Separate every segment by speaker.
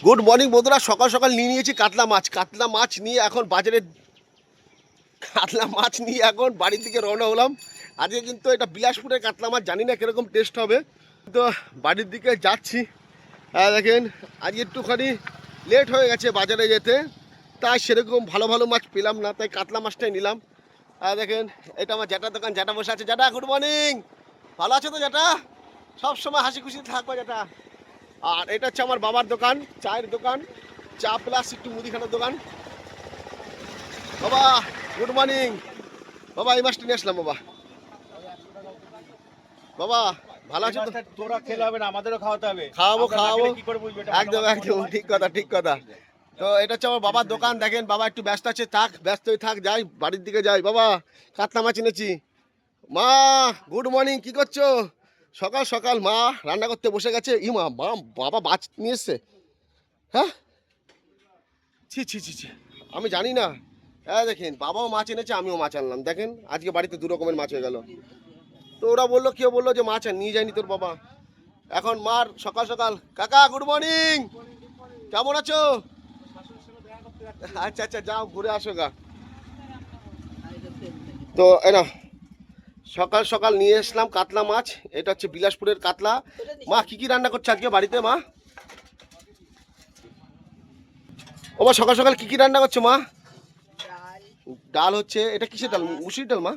Speaker 1: Good morning বন্ধুরা, সকাল সকাল নিয়েছি কাতলা মাছ নিয়ে এখন বাড়ির দিকে রওনা হলাম। আজকে কিন্তু এটা বিলাসপুরের কাতলা মাছ, জানি না কিরকম টেস্ট হবে, তো বাড়ির দিকে যাচ্ছি। দেখেন আজকে একটুখানি লেট হয়ে গেছে বাজারে যেতে, তাই সেরকম ভালো ভালো মাছ পেলাম না, তাই কাতলা মাছটাই নিলাম। দেখেন এটা আমার জ্যাঠার দোকান, জ্যাঠা বসে আছে। জ্যাঠা গুড মর্নিং, ভালো আছো তো জ্যাঠা? সবসময় হাসি খুশি থাকবো জ্যাঠা। আর এটা হচ্ছে আমার বাবার দোকান, চায়ের দোকান, চা প্লাস একটু মুদিখানার দোকান। বাবা গুড মর্নিং। বাবা এই মাছটা নিয়ে আসলাম। বাবা বাবা ভালো আছো তো?
Speaker 2: তোরা খেলে হবে না, আমাদেরও খাওয়াতে হবে।
Speaker 1: খাওয়াবো
Speaker 2: কি করে বুঝবে এটা?
Speaker 1: একদম একদম ঠিক কথা। তো এটা হচ্ছে আমার বাবার দোকান। দেখেন বাবা একটু ব্যস্ত আছে, থাক ব্যস্তই থাক, যাই বাড়ির দিকে যাই। বাবা কাতলা মাছ এনেছি। মা গুড মর্নিং, কি করছো? সকাল সকাল মা রান্না করতে বসে গেছে। বাবা মাছ নিয়ে এসছে। হ্যাঁ, ছি, আমি জানি না। দেখেন বাবাও মাছ এনেছে, আমিও মাছ আনলাম। দেখেন আজকে বাড়িতে দু রকমের মাছ হয়ে গেল। তো ওরা বললো, কেউ বললো যে মাছ আর নিয়ে যায়নি তোর বাবা। এখন মার সকাল সকাল, কাকা গুড মর্নিং, কেমন আছো? আচ্ছা যাও ঘুরে আসো গা। তো এনা সকাল সকাল নিয়ে এসলাম কাতলা মাছ। এটা হচ্ছে বিলাসপুরের কাতলা। মা কি রান্না করছে আজকে বাড়িতে মা? ও মা সকাল সকাল কি রান্না করছো মা? ডাল হচ্ছে, এটা কিসের ডাল? মুসুরির ডাল মা?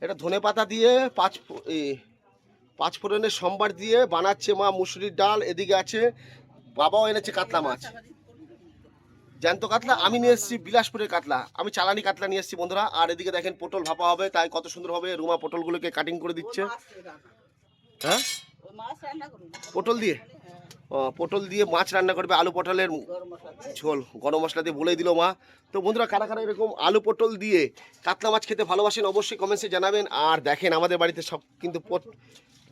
Speaker 1: এটা ধনে পাতা দিয়ে পাঁচ ফোড়নের সম্বার দিয়ে বানাচ্ছে মা মুসুরির ডাল। এদিকে আছে বাবাও এনেছে কাতলা মাছ, জ্যান্ত কাতলা। আমি নিয়ে এসেছি বিলাসপুরের কাতলা, আমি চালানি কাতলা নিয়ে এসেছি বন্ধুরা। আর এদিকে দেখেন পটল ভাপা হবে, তাই কত সুন্দর হবে। রুমা পটলগুলোকে কাটিং করে দিচ্ছে। হ্যাঁ পটল দিয়ে, পটল দিয়ে মাছ রান্না করবে, আলু পটলের ঝোল গরম মশলা দিয়ে বলেই দিল মা। তো বন্ধুরা কারা কারা এরকম আলু পটল দিয়ে কাতলা মাছ খেতে ভালোবাসেন অবশ্যই কমেন্টসে জানাবেন। আর দেখেন আমাদের বাড়িতে সব কিন্তু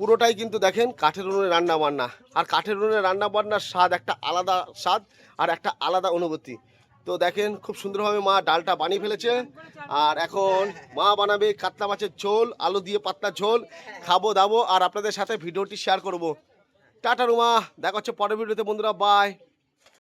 Speaker 1: পুরোটাই কিন্তু দেখেন কাঠের উনুনে রান্না বান্না। আর কাঠের উনুনে রান্না বান্নার স্বাদ একটা আলাদা স্বাদ আর একটা আলাদা অনুভূতি। তো দেখেন খুব সুন্দরভাবে মা ডালটা বানিয়ে ফেলেছে। আর এখন মা বানাবে কাতলা মাছের ঝোল, আলু দিয়ে পাতলা ঝোল। খাবো দাবো আর আপনাদের সাথে ভিডিওটি শেয়ার করব। টাটা রুমা, দেখা হচ্ছে পরের ভিডিওতে বন্ধুরা, বাই।